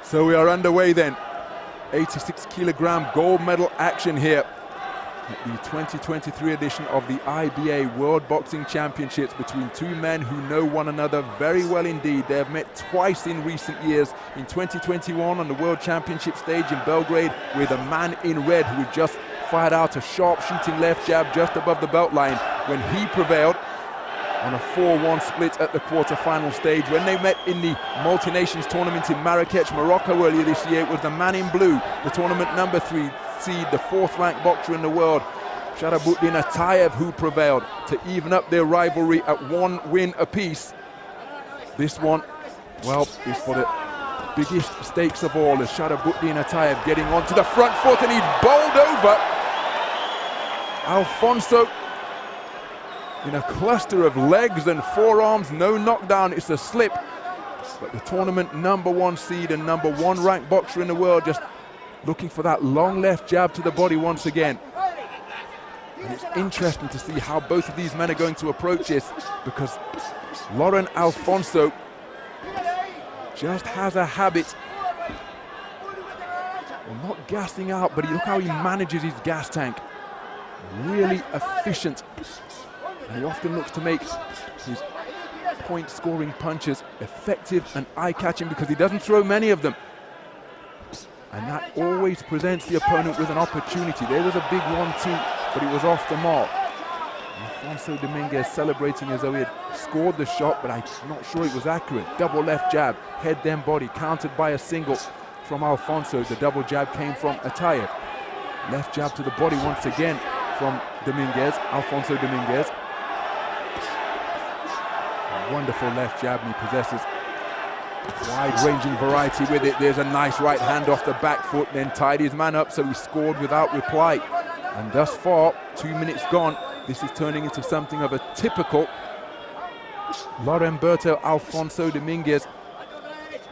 So we are underway then. 86-kilogram gold medal action here at the 2023 edition of the IBA World Boxing Championships between two men who know one another very well indeed. They have met twice in recent years. In 2021 on the World Championship stage in Belgrade with a man in red who had just fired out a sharp shooting left jab just above the belt line when he prevailed on a 4-1 split at the quarter-final stage. When they met in the Multi-Nations tournament in Marrakech, Morocco earlier this year, it was the man in blue, the tournament number 3 seed, the 4th-ranked boxer in the world, Sharabuddin Ataev, who prevailed to even up their rivalry at 1 win apiece. This one, well, is for the biggest stakes of all, as Sharabuddin Ataev getting onto the front foot, and he's bowled over Альфонсо in a cluster of legs and forearms. No knockdown, it's a slip. But the tournament number 1 seed and number 1 ranked boxer in the world just looking for that long left jab to the body once again. And it's interesting to see how both of these men are going to approach this, because Laurent Альфонсо just has a habit of not gassing out, but look how he manages his gas tank. Really efficient. And he often looks to make his point-scoring punches effective and eye-catching because he doesn't throw many of them. And that always presents the opponent with an opportunity. There was a big 1-2, but it was off the mark. Альфонсо Domínguez celebrating as though he had scored the shot, but I'm not sure it was accurate. Double left jab, head then body, countered by a single from Альфонсо. The double jab came from Ataev. Left jab to the body once again from Domínguez, Альфонсо Domínguez. Wonderful left jab, and he possesses wide-ranging variety with it. There's a nice right hand off the back foot, then tied his man up, so he scored without reply. And thus far, 2 minutes gone, this is turning into something of a typical Lourenberto Альфонсо Domínguez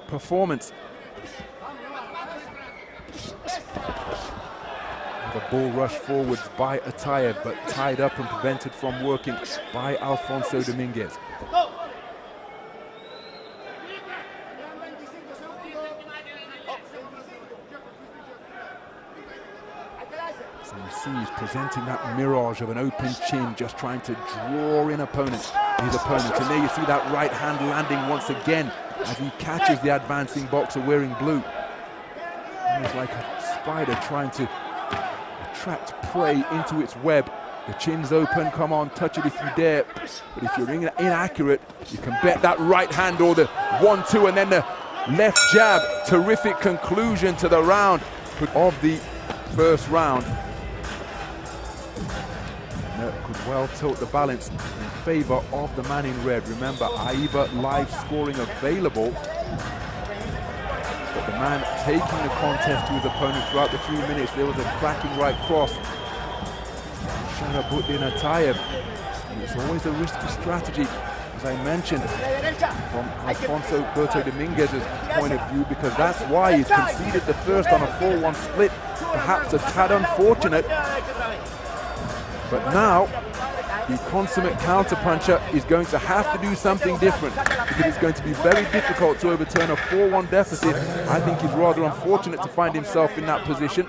performance. The bull rush forwards by Ataev, but tied up and prevented from working by Альфонсо Domínguez. So you see he's presenting that mirage of an open chin, just trying to draw in his opponent. And there you see that right hand landing once again as he catches the advancing boxer wearing blue. Almost like a spider trying to attract prey into its web. The chin's open, come on, touch it if you dare. But if you're inaccurate, you can bet that right hand or the 1-2 and then the left jab. Terrific conclusion to the round of the first round. That could well tilt the balance in favor of the man in red. Remember, AIBA live scoring available. But the man taking the contest to his opponent throughout the 3 minutes. There was a cracking right cross. Sharabuddin Ataev. And it's always a risky strategy, as I mentioned, from Альфонсо Domínguez's point of view, because that's why he's conceded the first on a 4-1 split. Perhaps a tad unfortunate. But now, the consummate counter-puncher is going to have to do something different, because it's going to be very difficult to overturn a 4-1 deficit. I think he's rather unfortunate to find himself in that position.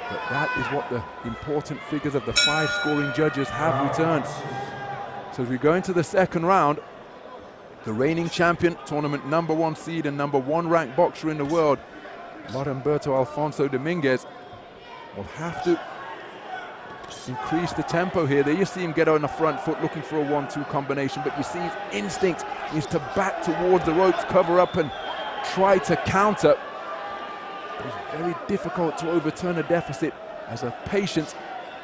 But that is what the important figures of the 5 scoring judges have returned. So as we go into the second round, the reigning champion, tournament number 1 seed and number 1 ranked boxer in the world, Lourenberto Альфонсо Domínguez, will have to increase the tempo here. There you see him get on the front foot looking for a 1-2 combination, but you see his instinct is to back towards the ropes, cover up and try to counter. It's very difficult to overturn a deficit as a patient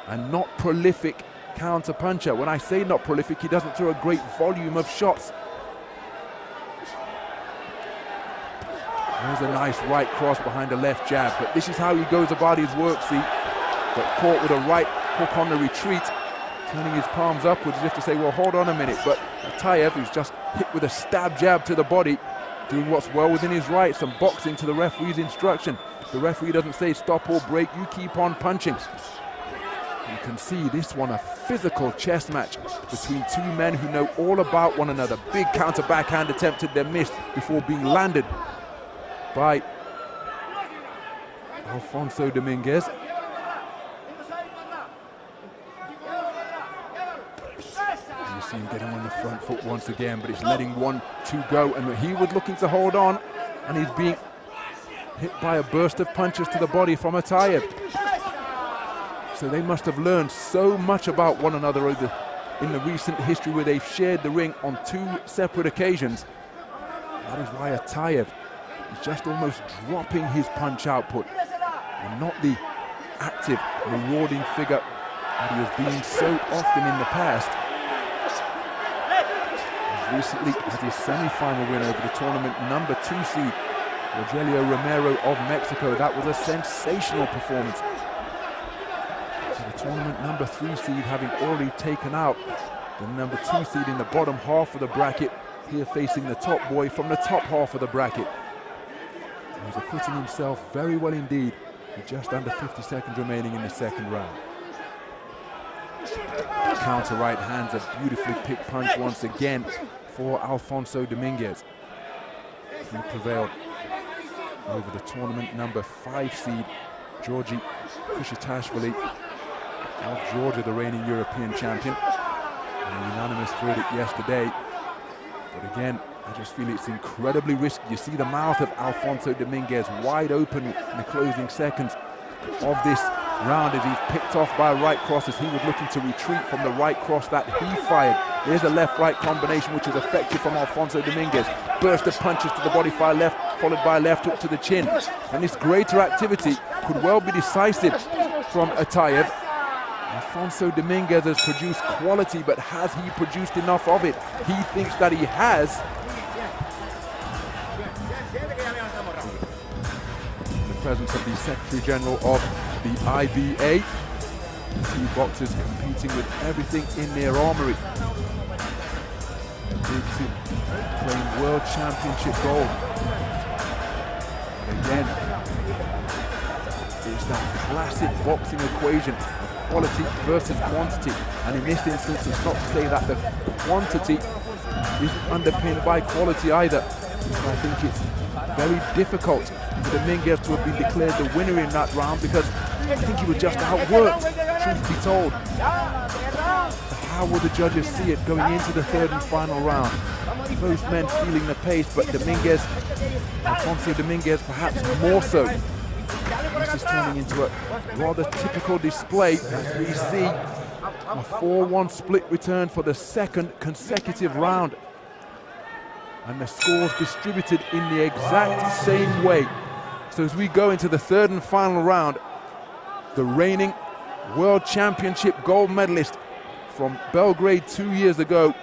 and not prolific counter puncher. When I say not prolific, he doesn't throw a great volume of shots. There's a nice right cross behind a left jab, but this is how he goes about his work, see? Got caught with a right hook on the retreat, turning his palms upwards as if to say, well, hold on a minute. But Ataev, who's just hit with a stab jab to the body, doing what's well within his rights and boxing to the referee's instruction. The referee doesn't say stop or break, you keep on punching. You can see this one, a physical chess match between two men who know all about one another. Big counter backhand attempted, then missed before being landed by Альфонсо Домингес. You see him getting on the front foot once again, but it's letting 1-2 go, and he was looking to hold on, and he's being hit by a burst of punches to the body from Ataev. So they must have learned so much about one another in the recent history where they've shared the ring on 2 separate occasions. That is why Ataev is just almost dropping his punch output, and not the active, rewarding figure that he has been so often in the past. He's recently had his semi-final win over the tournament #2 seed, Rogelio Romero of Mexico. That was a sensational performance. So the tournament #3 seed having already taken out the #2 seed in the bottom half of the bracket, here facing the top boy from the top half of the bracket. He's acquitting himself very well indeed, with just under 50 seconds remaining in the second round. Counter right hands, a beautifully picked punch once again for Альфонсо Домингес. He prevailed over the tournament #5 seed, Georgi Kushatashvili of Georgia, the reigning European champion. A unanimous verdict yesterday. But again, I just feel it's incredibly risky. You see the mouth of Альфонсо Домингес wide open in the closing seconds of this round as he's picked off by a right cross as he was looking to retreat from the right cross that he fired. There's a left-right combination which is effective from Альфонсо Домингес. Burst of punches to the body, fire left, followed by a left hook to the chin. And this greater activity could well be decisive from Ataev. Альфонсо Dominges has produced quality, but has he produced enough of it? He thinks that he has. In the presence of the Secretary General of the IBA, two boxers competing with everything in their armory. To claim World Championship gold. Again, it's that classic boxing equation of quality versus quantity. And in this instance, it's not to say that the quantity isn't underpinned by quality either. I think it's very difficult for Dominges to have been declared the winner in that round, because I think he was just outworked, truth be told. How will the judges see it going into the third and final round? Both men feeling the pace, but Dominges, Альфонсо Dominges perhaps more so. This is turning into a rather typical display as we see a 4-1 split return for the second consecutive round. And the scores distributed in the exact same way. So as we go into the third and final round, the reigning World Championship gold medalist from Belgrade 2 years ago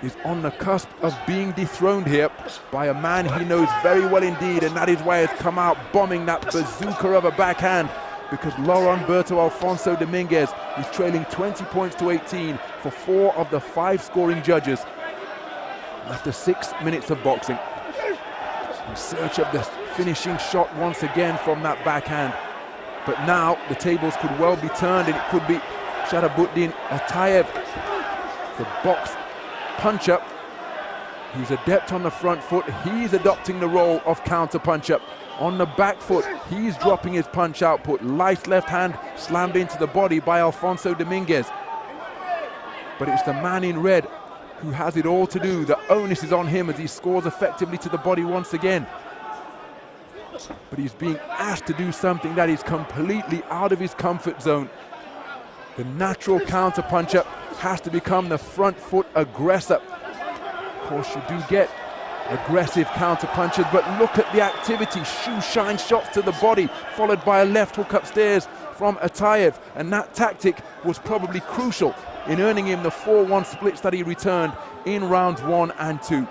is on the cusp of being dethroned here by a man he knows very well indeed, and that is why he's come out bombing that bazooka of a backhand, because Laurentberto Альфонсо Dominges is trailing 20 points to 18 for 4 of the 5 scoring judges after 6 minutes of boxing. In search of the finishing shot once again from that backhand. But now the tables could well be turned, and it could be Sharabuddin Ataev, the box puncher. He's adept on the front foot. He's adopting the role of counter puncher. On the back foot, he's dropping his punch output. Light left hand slammed into the body by Альфонсо Dominges. But it's the man in red who has it all to do. The onus is on him as he scores effectively to the body once again. But he's being asked to do something that is completely out of his comfort zone. The natural counter puncher has to become the front foot aggressor. Of course, you do get aggressive counter punches, but look at the activity. Shoe shine shots to the body, followed by a left hook upstairs from Ataev. And that tactic was probably crucial in earning him the 4-1 splits that he returned in rounds 1 and 2.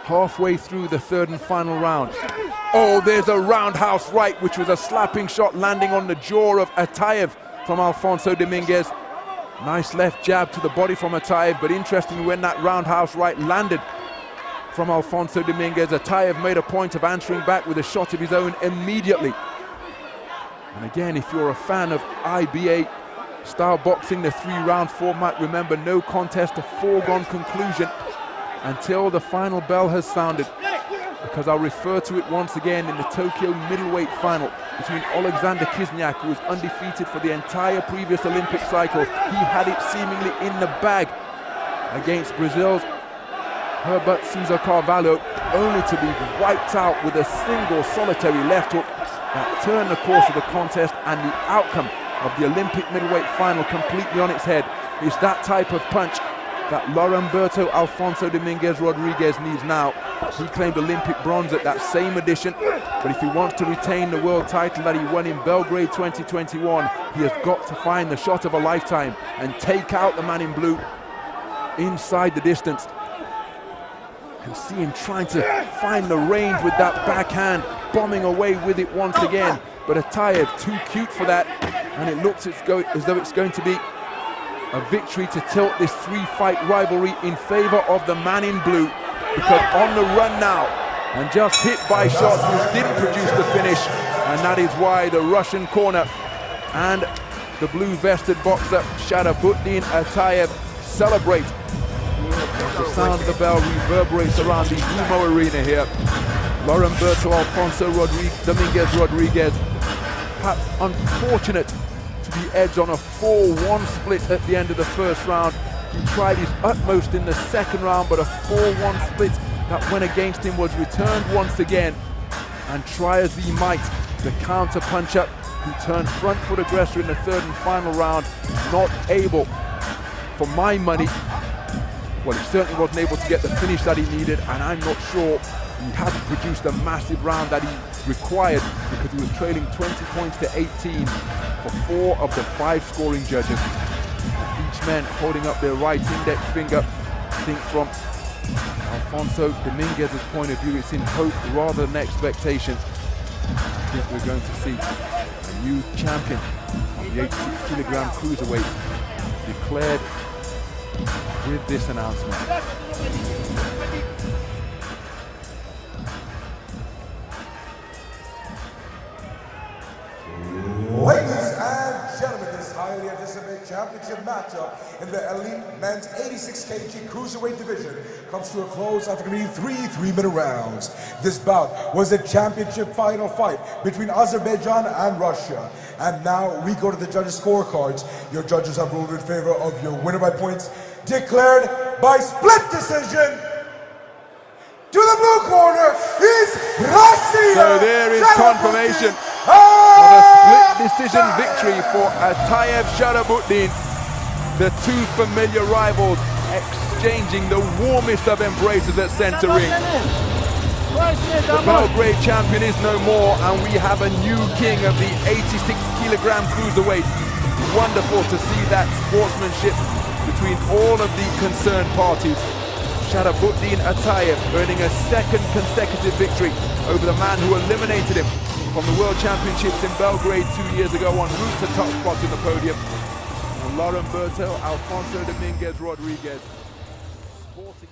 Halfway through the third and final round. Oh, there's a roundhouse right, which was a slapping shot landing on the jaw of Ataev from Альфонсо Dominges. Nice left jab to the body from Ataev, but interesting when that roundhouse right landed from Альфонсо Dominges, Ataev made a point of answering back with a shot of his own immediately. And again, if you're a fan of IBA style boxing, the 3-round format, remember, no contest, a foregone conclusion until the final bell has sounded, because I'll refer to it once again in the Tokyo middleweight final between Alexander Kizniak, who was undefeated for the entire previous Olympic cycle. He had it seemingly in the bag against Brazil's Herbert Cesar Carvalho, only to be wiped out with a single solitary left hook that turned the course of the contest and the outcome of the Olympic middleweight final completely on its head. It's that type of punch that Lorenberto Alfonso Dominguez-Rodriguez needs now. He claimed Olympic bronze at that same edition, but if he wants to retain the world title that he won in Belgrade 2021, he has got to find the shot of a lifetime and take out the man in blue inside the distance. You can see him trying to find the range with that backhand, bombing away with it once again, but Ataev too cute for that, and it looks as though it's going to be a victory to tilt this 3-fight rivalry in favor of the man in blue, because on the run now and just hit by shots which didn't produce the finish, and that is why the Russian corner and the blue-vested boxer Sharabuddin Ataev celebrate. The sound of the bell reverberates around the Humo Arena here. Lorenberto Alfonso Dominguez-Rodriguez, perhaps unfortunate to be edged on a 4-1 split at the end of the first round. He tried his utmost in the second round, but a 4-1 split that went against him was returned once again. And try as he might, the counter puncher who turned front foot aggressor in the third and final round, not able, for my money, well, he certainly wasn't able to get the finish that he needed, and I'm not sure he hadn't produced the massive round that he required, because he was trailing 20 points to 18 for 4 of the 5 scoring judges. Each man holding up their right index finger. I think from Alfonso Dominguez's point of view, it's in hope rather than expectation. I think we're going to see a new champion of the 86-kilogram cruiserweight declared with this announcement. Ladies and gentlemen, this highly anticipated championship matchup in the elite men's 86 kg cruiserweight division comes to a close after completing 3 3-minute rounds. This bout was a championship final fight between Azerbaijan and Russia. And now we go to the judges' scorecards. Your judges have ruled in favor of your winner by points, declared by split decision. To the blue corner is Russia. So there is confirmation of a split decision victory for Ataev Sharabuddin. The two familiar rivals exchanging the warmest of embraces at center ring. The Belgrade champion is no more, and we have a new king of the 86-kilogram cruiserweight. Wonderful to see that sportsmanship between all of the concerned parties. Sharabuddin Ataev earning a second consecutive victory over the man who eliminated him from the World Championships in Belgrade 2 years ago, en route to top spot in the podium. And Lorenberto Alfonso Dominguez-Rodriguez sporting